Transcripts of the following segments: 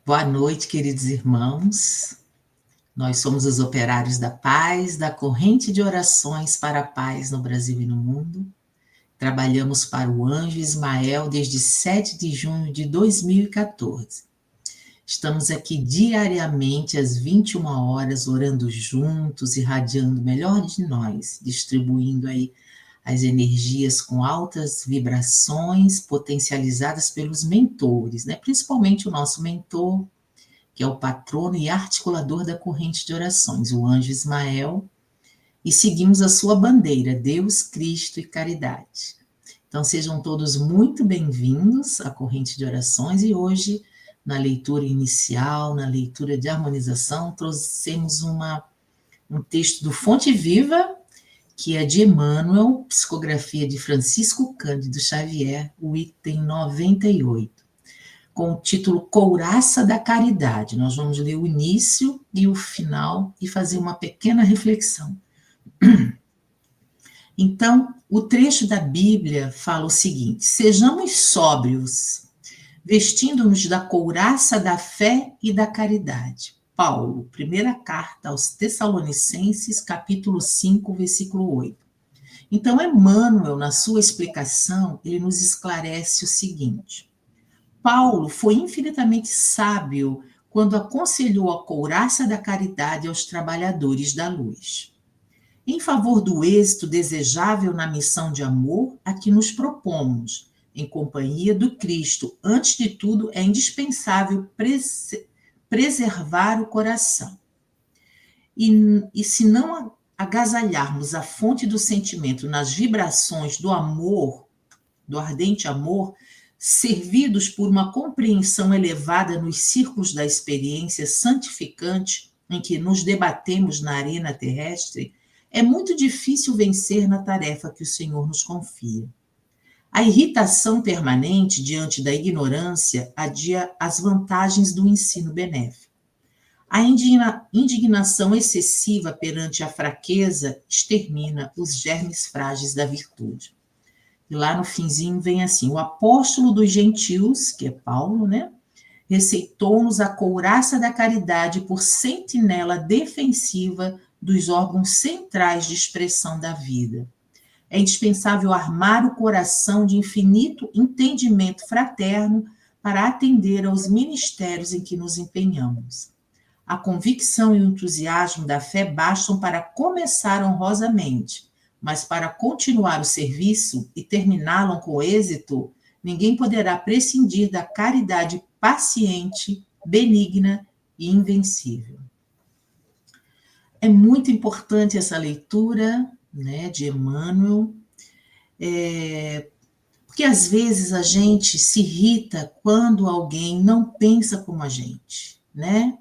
Boa noite, queridos irmãos. Nós somos os operários da paz, da corrente de orações para a paz no Brasil e no mundo. Trabalhamos para o Anjo Ismael desde 7 de junho de 2014. Estamos aqui diariamente às 21 horas, orando juntos, irradiando o melhor de nós, distribuindo aí as energias com altas vibrações potencializadas pelos mentores, né? Principalmente o nosso mentor, que é o patrono e articulador da corrente de orações, o Anjo Ismael, e seguimos a sua bandeira, Deus, Cristo e Caridade. Então sejam todos muito bem-vindos à corrente de orações e hoje, na leitura inicial, na leitura de harmonização, trouxemos um texto do Fonte Viva, que é de Emmanuel, psicografia de Francisco Cândido Xavier, o item 98. Com o título Couraça da Caridade. Nós vamos ler o início e o final e fazer uma pequena reflexão. Então, o trecho da Bíblia fala o seguinte: sejamos sóbrios, vestindo-nos da couraça da fé e da caridade. Paulo, primeira carta aos Tessalonicenses, capítulo 5, versículo 8. Então, Emmanuel, na sua explicação, ele nos esclarece o seguinte: Paulo foi infinitamente sábio quando aconselhou a couraça da caridade aos trabalhadores da luz. Em favor do êxito desejável na missão de amor a que nos propomos, em companhia do Cristo, antes de tudo é indispensável preservar o coração. E se não agasalharmos a fonte do sentimento nas vibrações do amor, do ardente amor, servidos por uma compreensão elevada nos círculos da experiência santificante em que nos debatemos na arena terrestre, é muito difícil vencer na tarefa que o Senhor nos confia. A irritação permanente diante da ignorância adia as vantagens do ensino benéfico. A indignação excessiva perante a fraqueza extermina os germes frágeis da virtude. E lá no finzinho vem assim: o apóstolo dos gentios, que é Paulo, né, receitou-nos a couraça da caridade por sentinela defensiva dos órgãos centrais de expressão da vida. É indispensável armar o coração de infinito entendimento fraterno para atender aos ministérios em que nos empenhamos. A convicção e o entusiasmo da fé bastam para começar honrosamente, mas para continuar o serviço e terminá-lo com êxito, ninguém poderá prescindir da caridade paciente, benigna e invencível. É muito importante essa leitura, né, de Emmanuel, porque às vezes a gente se irrita quando alguém não pensa como a gente, né?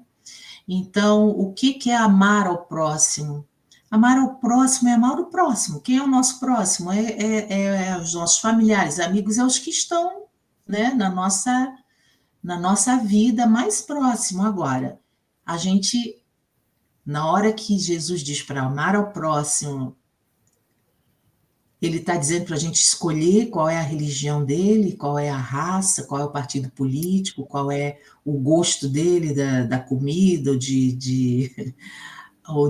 Então, o que é amar ao próximo? Amar ao próximo é amar o próximo. Quem é o nosso próximo? É os nossos familiares, amigos, é os que estão, né, na nossa vida mais próximo. Agora, a gente, na hora que Jesus diz para amar ao próximo, ele está dizendo para a gente escolher qual é a religião dele, qual é a raça, qual é o partido político, qual é o gosto dele da comida ou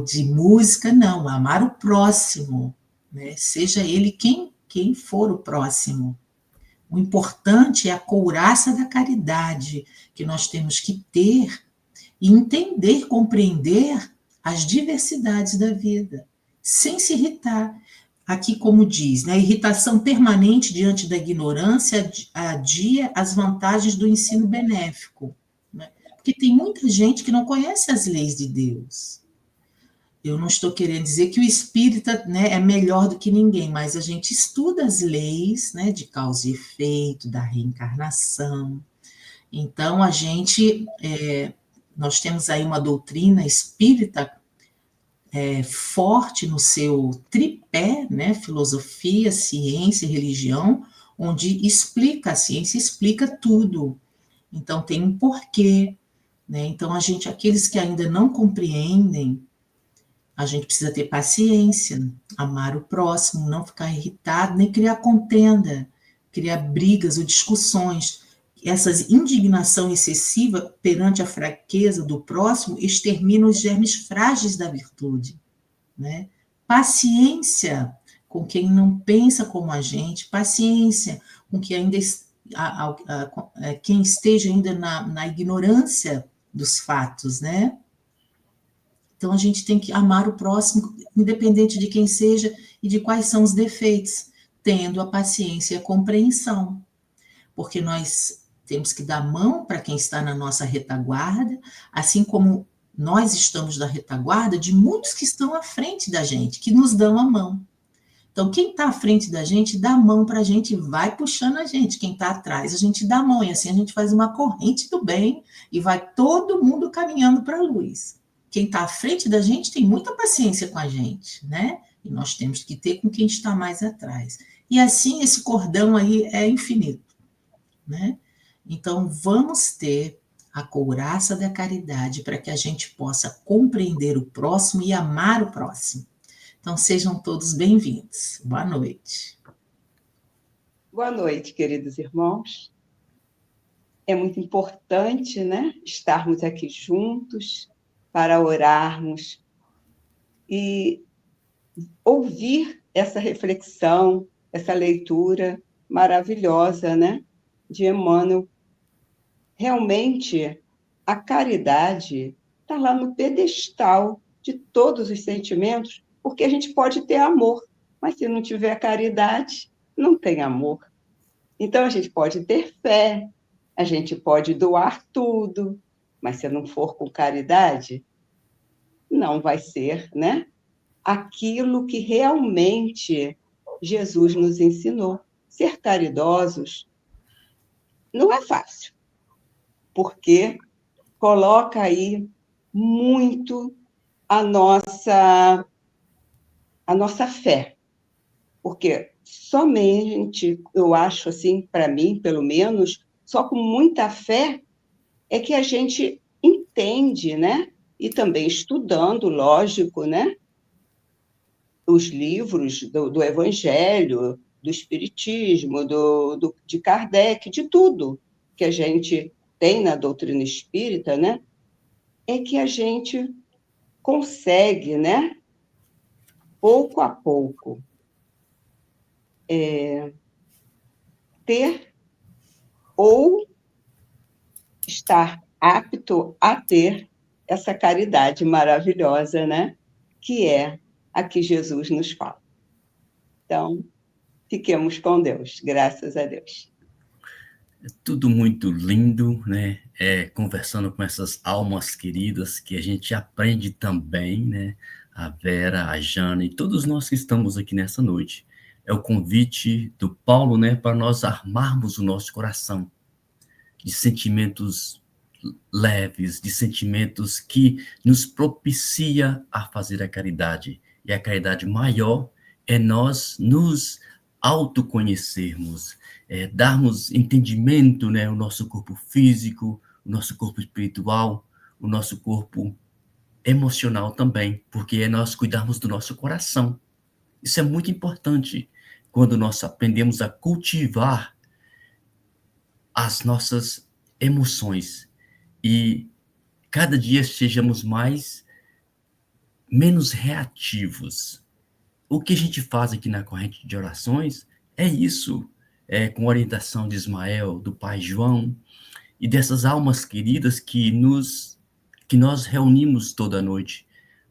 de música. Não, amar o próximo, né? Seja ele quem for o próximo. O importante é a couraça da caridade que nós temos que ter e entender, compreender as diversidades da vida, sem se irritar. Aqui, como diz, né, a irritação permanente diante da ignorância adia as vantagens do ensino benéfico, né? Porque tem muita gente que não conhece as leis de Deus. Eu não estou querendo dizer que o espírita, né, é melhor do que ninguém, mas a gente estuda as leis, né, de causa e efeito, da reencarnação. Então, nós temos aí uma doutrina espírita forte no seu tripé, né, filosofia, ciência e religião, onde a ciência explica tudo. Então, tem um porquê, né? Então, aqueles que ainda não compreendem, a gente precisa ter paciência, amar o próximo, não ficar irritado, nem criar contenda, criar brigas ou discussões. essa indignação excessiva perante a fraqueza do próximo extermina os germes frágeis da virtude, né? Paciência com quem não pensa como a gente, paciência com quem ainda quem esteja ainda na ignorância dos fatos, né? Então a gente tem que amar o próximo, independente de quem seja e de quais são os defeitos, tendo a paciência e a compreensão, porque nós temos que dar mão para quem está na nossa retaguarda, assim como nós estamos na retaguarda de muitos que estão à frente da gente, que nos dão a mão. Então, quem está à frente da gente, dá a mão para a gente e vai puxando a gente. Quem está atrás, a gente dá a mão. E assim a gente faz uma corrente do bem e vai todo mundo caminhando para a luz. Quem está à frente da gente tem muita paciência com a gente, né? E nós temos que ter com quem está mais atrás. E assim, esse cordão aí é infinito, né? Então, vamos ter a couraça da caridade para que a gente possa compreender o próximo e amar o próximo. Então, sejam todos bem-vindos. Boa noite. Boa noite, queridos irmãos. É muito importante, né, estarmos aqui juntos para orarmos e ouvir essa reflexão, essa leitura maravilhosa, né, de Emmanuel. Realmente, a caridade está lá no pedestal de todos os sentimentos, porque a gente pode ter amor, mas se não tiver caridade, não tem amor. Então, a gente pode ter fé, a gente pode doar tudo, mas se não for com caridade, não vai ser, né, aquilo que realmente Jesus nos ensinou. Ser caridosos não é fácil, porque coloca aí muito a nossa fé. Porque somente, eu acho assim, para mim, pelo menos, só com muita fé é que a gente entende, né? E também estudando, lógico, né? Os livros do Evangelho, do Espiritismo, de Kardec, de tudo que a gente tem na doutrina espírita, né? É que a gente consegue, né? Pouco a pouco, ter ou estar apto a ter essa caridade maravilhosa, né? Que é a que Jesus nos fala. Então, fiquemos com Deus, graças a Deus. É tudo muito lindo, né? Conversando com essas almas queridas que a gente aprende também, né? A Vera, a Jana e todos nós que estamos aqui nessa noite. É o convite do Paulo, né? Para nós armarmos o nosso coração de sentimentos leves, de sentimentos que nos propicia a fazer a caridade. E a caridade maior é nós nos autoconhecermos, darmos entendimento, né, o nosso corpo físico, o nosso corpo espiritual, o nosso corpo emocional também, porque é nós cuidarmos do nosso coração. Isso é muito importante quando nós aprendemos a cultivar as nossas emoções e cada dia sejamos menos reativos. O que a gente faz aqui na corrente de orações é isso, com orientação de Ismael, do pai João, e dessas almas queridas que nós reunimos toda noite,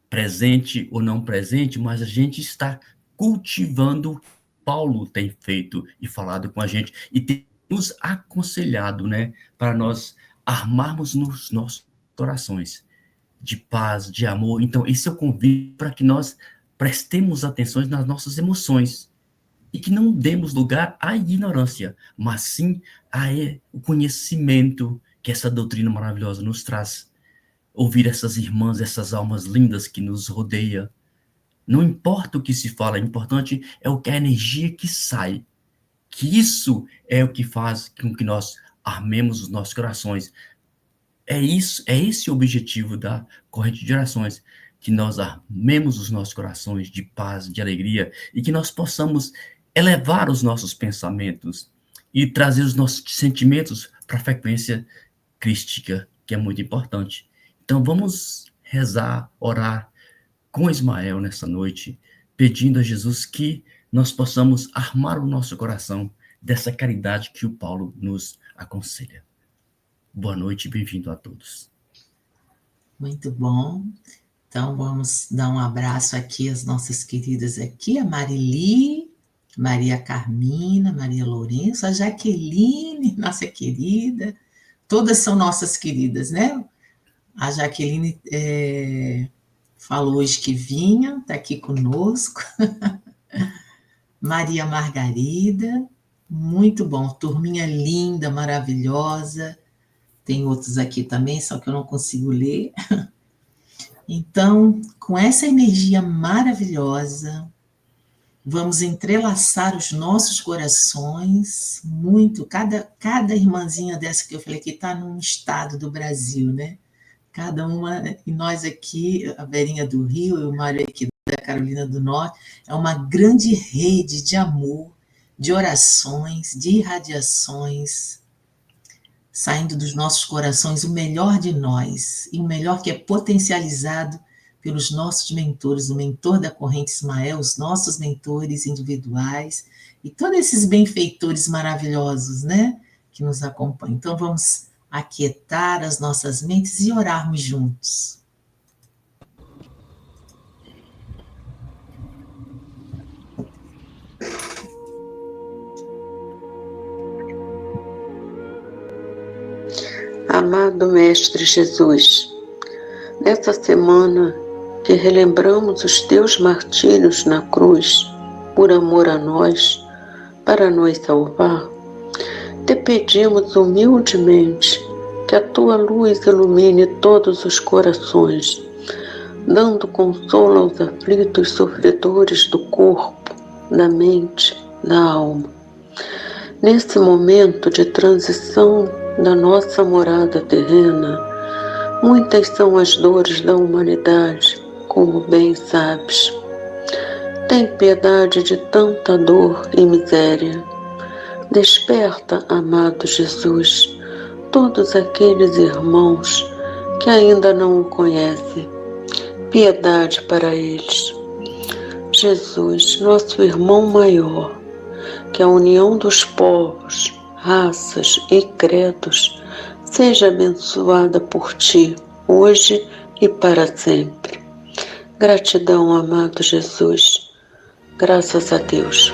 presente ou não presente, mas a gente está cultivando o que Paulo tem feito e falado com a gente, e tem nos aconselhado, né, para nós armarmos nos nossos corações de paz, de amor. Então, esse é o convite para que nós prestemos atenção nas nossas emoções e que não demos lugar à ignorância, mas sim ao conhecimento que essa doutrina maravilhosa nos traz. Ouvir essas irmãs, essas almas lindas que nos rodeiam. Não importa o que se fala, o importante é a energia que sai. Que isso é o que faz com que nós armemos os nossos corações. É esse o objetivo da corrente de orações, que nós armemos os nossos corações de paz, de alegria, e que nós possamos elevar os nossos pensamentos e trazer os nossos sentimentos para a frequência crística, que é muito importante. Então vamos rezar, orar com Ismael nessa noite, pedindo a Jesus que nós possamos armar o nosso coração dessa caridade que o Paulo nos aconselha. Boa noite e bem-vindo a todos. Muito bom. Então, vamos dar um abraço aqui às nossas queridas aqui, a Marili, Maria Carmina, Maria Lourenço, a Jaqueline, nossa querida. Todas são nossas queridas, né? A Jaqueline falou hoje que vinha, está aqui conosco. Maria Margarida, muito bom. Turminha linda, maravilhosa. Tem outros aqui também, só que eu não consigo ler. Então, com essa energia maravilhosa, vamos entrelaçar os nossos corações muito. Cada irmãzinha dessa que eu falei que está num estado do Brasil, né? Cada uma, e nós aqui, a Verinha do Rio e o Mário aqui da Carolina do Norte, é uma grande rede de amor, de orações, de irradiações, saindo dos nossos corações o melhor de nós, e o melhor que é potencializado pelos nossos mentores, o mentor da corrente Ismael, os nossos mentores individuais, e todos esses benfeitores maravilhosos, né, que nos acompanham. Então vamos aquietar as nossas mentes e orarmos juntos. Amado Mestre Jesus, nessa semana que relembramos os teus martírios na cruz, por amor a nós, para nos salvar, te pedimos humildemente que a tua luz ilumine todos os corações, dando consolo aos aflitos sofredores do corpo, da mente, da alma. Nesse momento de transição da nossa morada terrena, muitas são as dores da humanidade, como bem sabes. Tem piedade de tanta dor e miséria. Desperta, amado Jesus, todos aqueles irmãos que ainda não o conhecem. Piedade para eles. Jesus, nosso irmão maior, que a união dos povos, raças e credos seja abençoada por ti, hoje e para sempre. Gratidão, amado Jesus. Graças a Deus.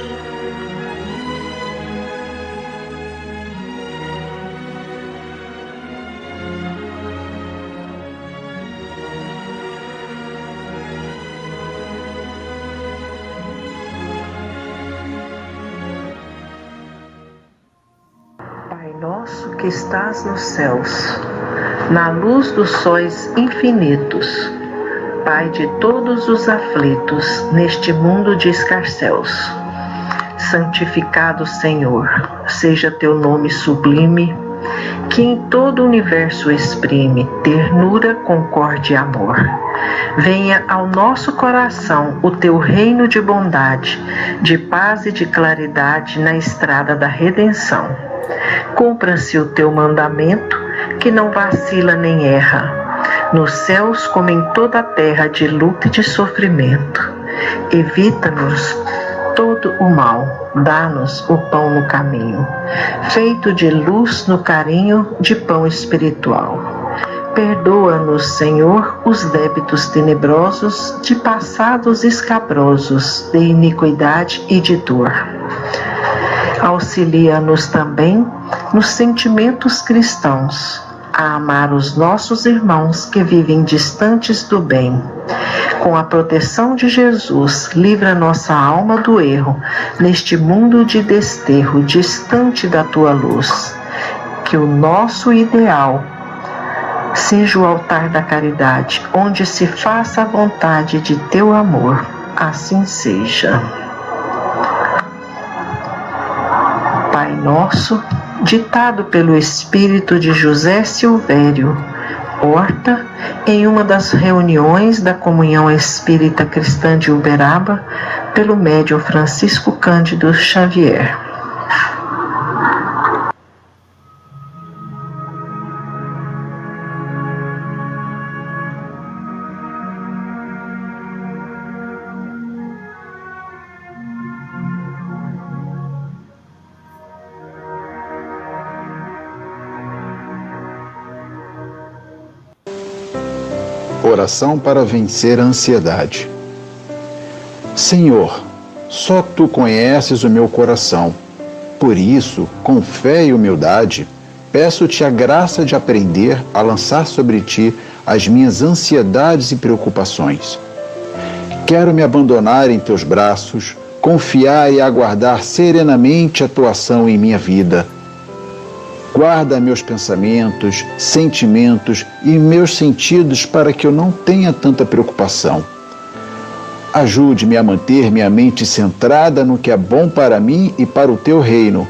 Nosso que estás nos céus, na luz dos sóis infinitos, Pai de todos os aflitos neste mundo de escarcéus. Santificado, Senhor, seja teu nome sublime, que em todo o universo exprime ternura, concórdia e amor. Venha ao nosso coração o teu reino de bondade, de paz e de claridade na estrada da redenção. Cumpra-se o teu mandamento, que não vacila nem erra, nos céus como em toda a terra de luta e de sofrimento. Evita-nos todo o mal, dá-nos o pão no caminho, feito de luz no carinho de pão espiritual. Perdoa-nos, Senhor, os débitos tenebrosos, de passados escabrosos, de iniquidade e de dor. Auxilia-nos também nos sentimentos cristãos, a amar os nossos irmãos que vivem distantes do bem. Com a proteção de Jesus, livra nossa alma do erro, neste mundo de desterro, distante da tua luz. Que o nosso ideal seja o altar da caridade, onde se faça a vontade de teu amor. Assim seja. Pai nosso, ditado pelo espírito de José Silvério Horta, em uma das reuniões da Comunhão Espírita Cristã de Uberaba, pelo médium Francisco Cândido Xavier. Oração para vencer a ansiedade. Senhor, só Tu conheces o meu coração. Por isso, com fé e humildade, peço-Te a graça de aprender a lançar sobre Ti as minhas ansiedades e preocupações. Quero me abandonar em Teus braços, confiar e aguardar serenamente a Tua ação em minha vida. Guarda meus pensamentos, sentimentos e meus sentidos para que eu não tenha tanta preocupação. Ajude-me a manter minha mente centrada no que é bom para mim e para o Teu reino.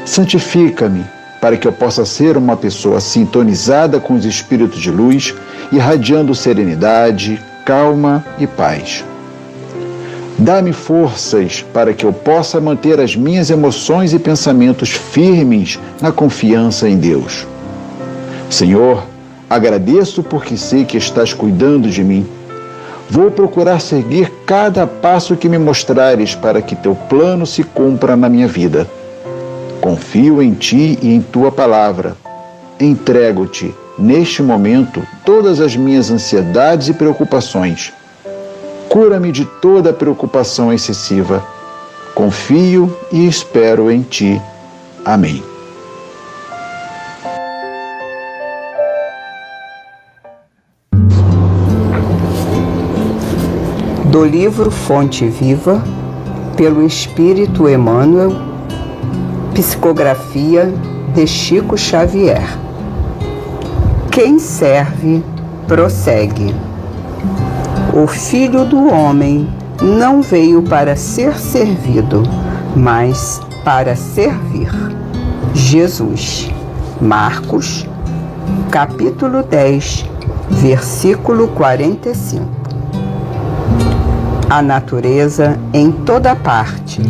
Santifica-me para que eu possa ser uma pessoa sintonizada com os espíritos de luz, irradiando serenidade, calma e paz. Dá-me forças para que eu possa manter as minhas emoções e pensamentos firmes na confiança em Deus. Senhor, agradeço porque sei que estás cuidando de mim. Vou procurar seguir cada passo que me mostrares para que Teu plano se cumpra na minha vida. Confio em Ti e em Tua palavra. Entrego-Te, neste momento, todas as minhas ansiedades e preocupações. Cura-me de toda preocupação excessiva. Confio e espero em Ti. Amém. Do livro Fonte Viva, pelo Espírito Emmanuel, psicografia de Chico Xavier. Quem serve, prossegue. O Filho do Homem não veio para ser servido, mas para servir. Jesus. Marcos, capítulo 10, versículo 45. A natureza, em toda parte,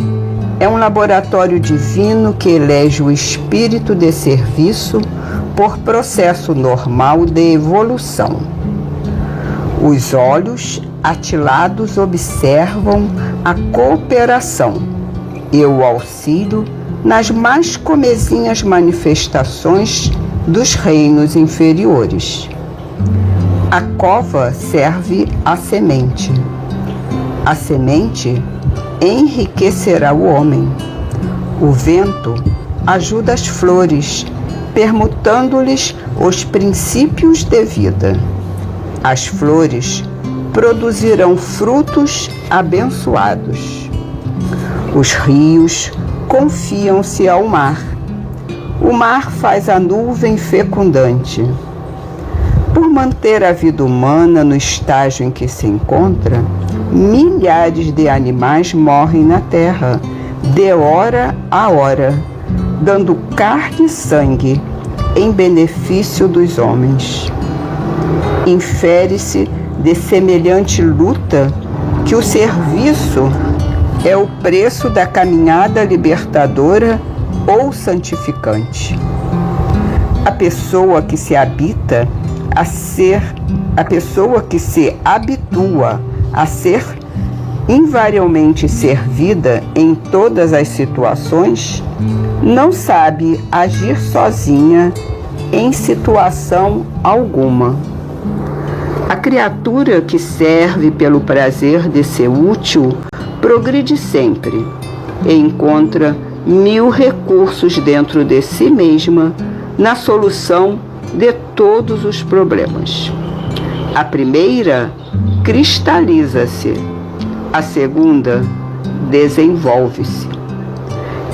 é um laboratório divino que elege o espírito de serviço por processo normal de evolução. Os olhos atilados observam a cooperação e o auxílio nas mais comezinhas manifestações dos reinos inferiores. A cova serve à semente. A semente enriquecerá o homem. O vento ajuda as flores, permutando-lhes os princípios de vida. As flores produzirão frutos abençoados. Os rios confiam-se ao mar. O mar faz a nuvem fecundante. Por manter a vida humana no estágio em que se encontra, milhares de animais morrem na terra, de hora a hora, dando carne e sangue em benefício dos homens. Infere-se de semelhante luta que o serviço é o preço da caminhada libertadora ou santificante. A pessoa que se habitua a ser invariavelmente servida em todas as situações, não sabe agir sozinha em situação alguma. A criatura que serve pelo prazer de ser útil progride sempre e encontra 1000 recursos dentro de si mesma na solução de todos os problemas. A primeira cristaliza-se, a segunda desenvolve-se.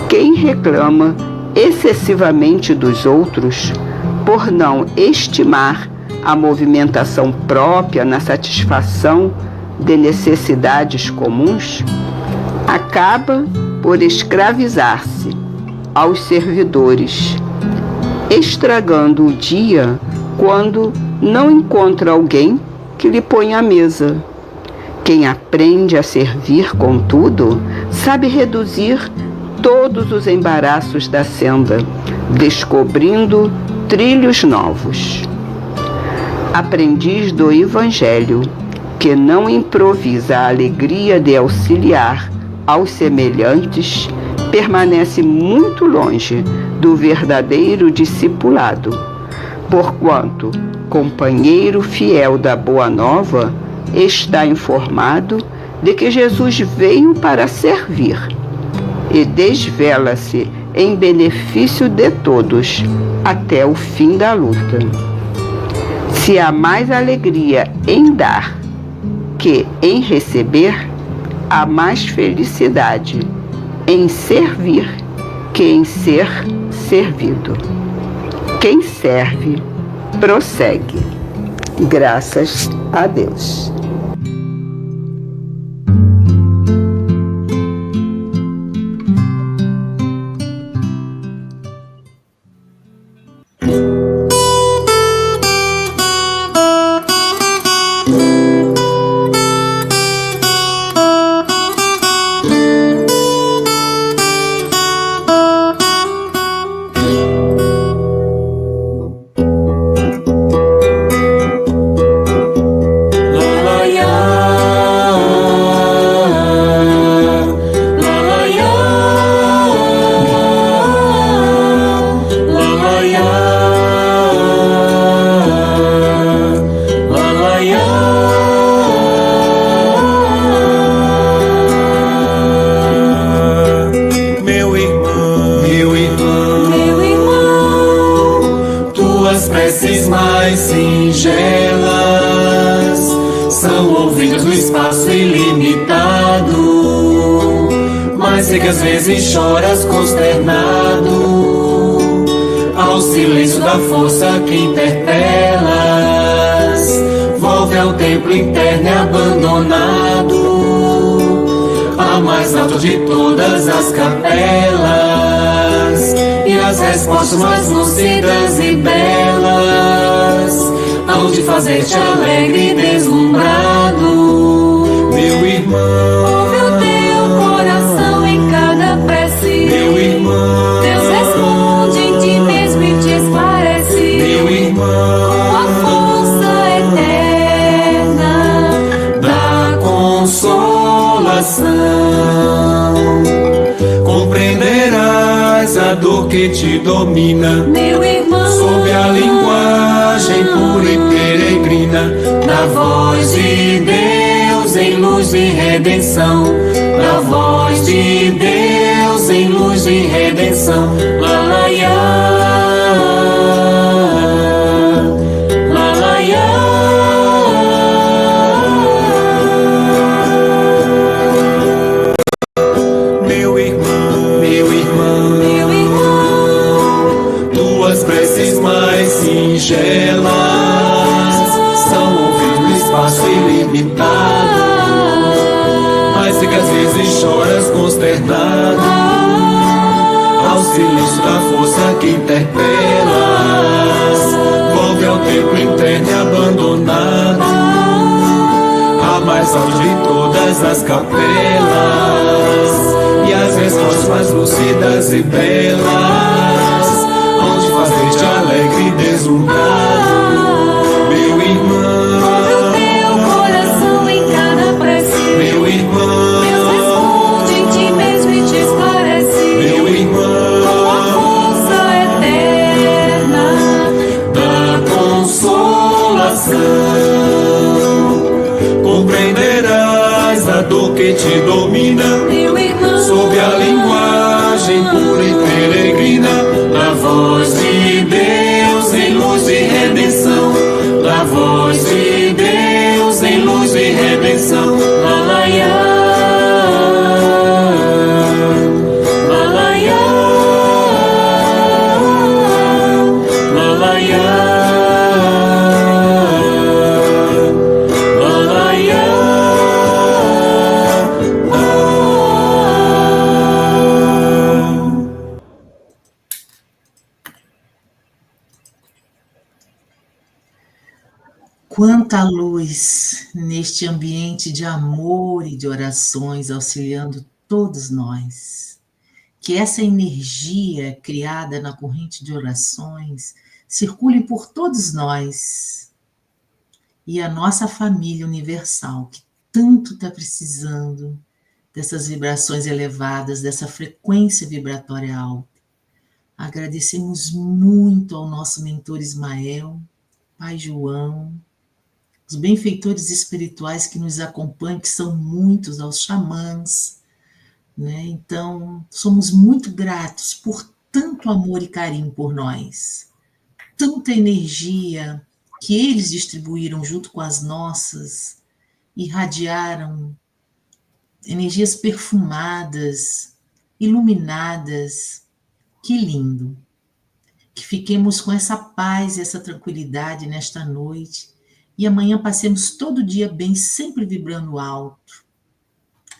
Quem reclama excessivamente dos outros por não estimar a movimentação própria na satisfação de necessidades comuns, acaba por escravizar-se aos servidores, estragando o dia quando não encontra alguém que lhe ponha à mesa. Quem aprende a servir, contudo, sabe reduzir todos os embaraços da senda, descobrindo trilhos novos. Aprendiz do Evangelho, que não improvisa a alegria de auxiliar aos semelhantes, permanece muito longe do verdadeiro discipulado, porquanto, companheiro fiel da Boa Nova, está informado de que Jesus veio para servir e desvela-se em benefício de todos até o fim da luta. Se há mais alegria em dar que em receber, há mais felicidade em servir que em ser servido. Quem serve, prossegue. Graças a Deus. Sei que às vezes choras consternado ao silêncio da força que interpelas. Volve ao templo interno e abandonado, a mais alta de todas as capelas, e as respostas mais lúcidas e belas hão de fazer-te alegre e deslumbrado. Meu irmão, ouve o teu coração em cada prece. meu irmão, Deus responde em ti mesmo e te esclarece. meu irmão, Com a força eterna da consolação, compreenderás a dor que te domina, meu irmão, sob a linguagem pura e peregrina da voz de Deus em luz de redenção, da voz de Deus em luz de redenção. Lá, lá, iá. Lá, lá, iá. meu irmão, meu irmão, Meu irmão, tuas preces mais singelas são ouvidas no espaço ilimitado, mas sei que às vezes choras consternado ao silêncio da força que interpelas. Volve ao templo interno e abandonado, a mais alta de todas as capelas, e as respostas mais lúcidas e belas hão de fazer-te alegre e deslumbrado. Meu irmão, teu coração em cada prece. meu irmão, Deus responde em ti mesmo e te esclarece. meu Com irmão, a força eterna da consolação, compreenderás a dor que te domina, meu irmão, sob a linguagem pura e peregrina da voz de Deus em luz de redenção, da voz de Deus em luz de redenção. lá, lá, iá. Lá, lá, iá. Lá, lá, iá. Lá, lá, iá. Quanta luz neste ambiente de amor e de orações auxiliando todos nós. Que essa energia criada na corrente de orações circule por todos nós e a nossa família universal, que tanto está precisando dessas vibrações elevadas, dessa frequência vibratória alta. Agradecemos muito ao nosso mentor Ismael, Pai João, os benfeitores espirituais que nos acompanham, que são muitos, aos xamãs, né? Então, somos muito gratos por tanto amor e carinho por nós, tanta energia que eles distribuíram junto com as nossas, irradiaram energias perfumadas, iluminadas. Que lindo! Que fiquemos com essa paz e essa tranquilidade nesta noite e amanhã passemos todo o dia bem, sempre vibrando alto.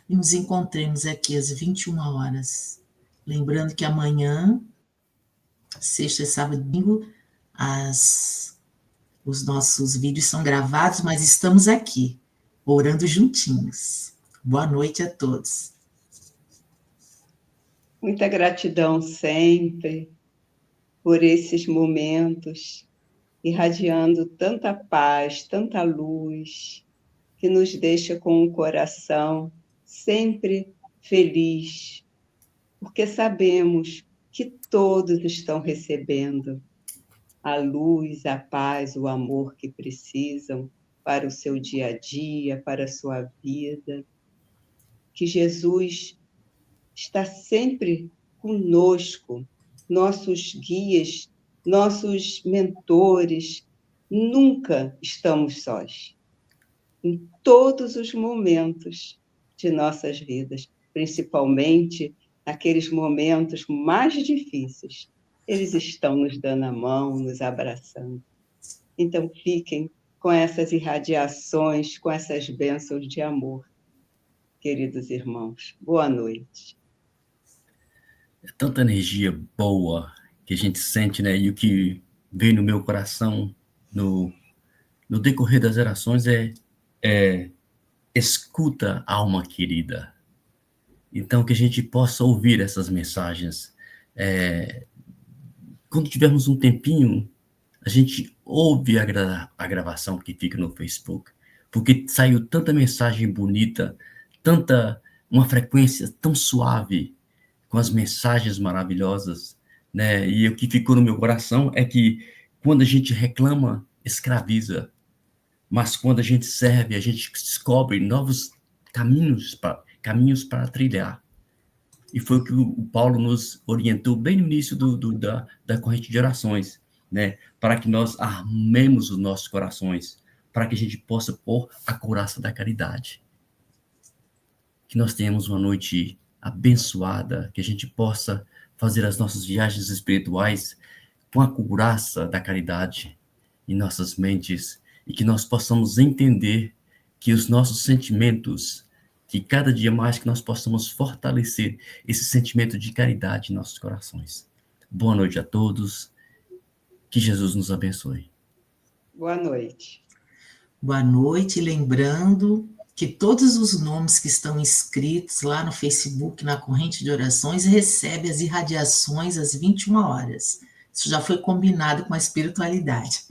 E nos encontremos aqui às 21 horas. Lembrando que amanhã, sexta, sábado e domingo, os nossos vídeos são gravados, mas estamos aqui, orando juntinhos. Boa noite a todos. Muita gratidão sempre por esses momentos, irradiando tanta paz, tanta luz, que nos deixa com o coração sempre feliz, porque sabemos que todos estão recebendo a luz, a paz, o amor que precisam para o seu dia a dia, para a sua vida. Que Jesus está sempre conosco, nossos guias, nossos mentores, nunca estamos sós. Em todos os momentos de nossas vidas, principalmente naqueles momentos mais difíceis, eles estão nos dando a mão, nos abraçando. Então, fiquem com essas irradiações, com essas bênçãos de amor, queridos irmãos. Boa noite. É tanta energia boa que a gente sente, né? E o que veio no meu coração no decorrer das gerações é escuta, alma querida. Então, que a gente possa ouvir essas mensagens. Quando tivermos um tempinho, a gente ouve a gravação que fica no Facebook, porque saiu tanta mensagem bonita, uma frequência tão suave, com as mensagens maravilhosas, né? E o que ficou no meu coração é que quando a gente reclama, escraviza, mas quando a gente serve, a gente descobre novos caminhos para trilhar. E foi o que o Paulo nos orientou bem no início da corrente de orações, né? Para que nós armemos os nossos corações, para que a gente possa pôr a couraça da caridade. Que nós tenhamos uma noite abençoada, que a gente possa fazer as nossas viagens espirituais com a couraça da caridade em nossas mentes e que nós possamos entender que os nossos sentimentos, que cada dia mais que nós possamos fortalecer esse sentimento de caridade em nossos corações. Boa noite a todos, que Jesus nos abençoe. Boa noite. Boa noite, lembrando que todos os nomes que estão inscritos lá no Facebook, na corrente de orações, recebem as irradiações às 21 horas. Isso já foi combinado com a espiritualidade.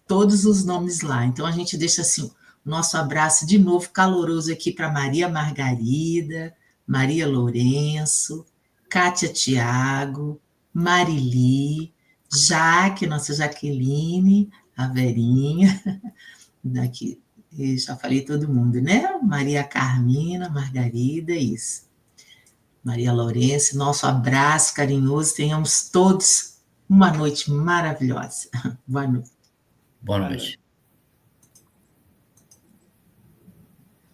Todos os nomes lá. Então, a gente deixa assim, o nosso abraço de novo caloroso aqui para Maria Margarida, Maria Lourenço, Kátia Tiago, Marili, Jaque, nossa Jaqueline, a Verinha, daqui. Já falei todo mundo, né? Maria Carmina, Margarida, isso. Maria Lourenço, nosso abraço carinhoso. Tenhamos todos uma noite maravilhosa. Boa noite. Boa noite.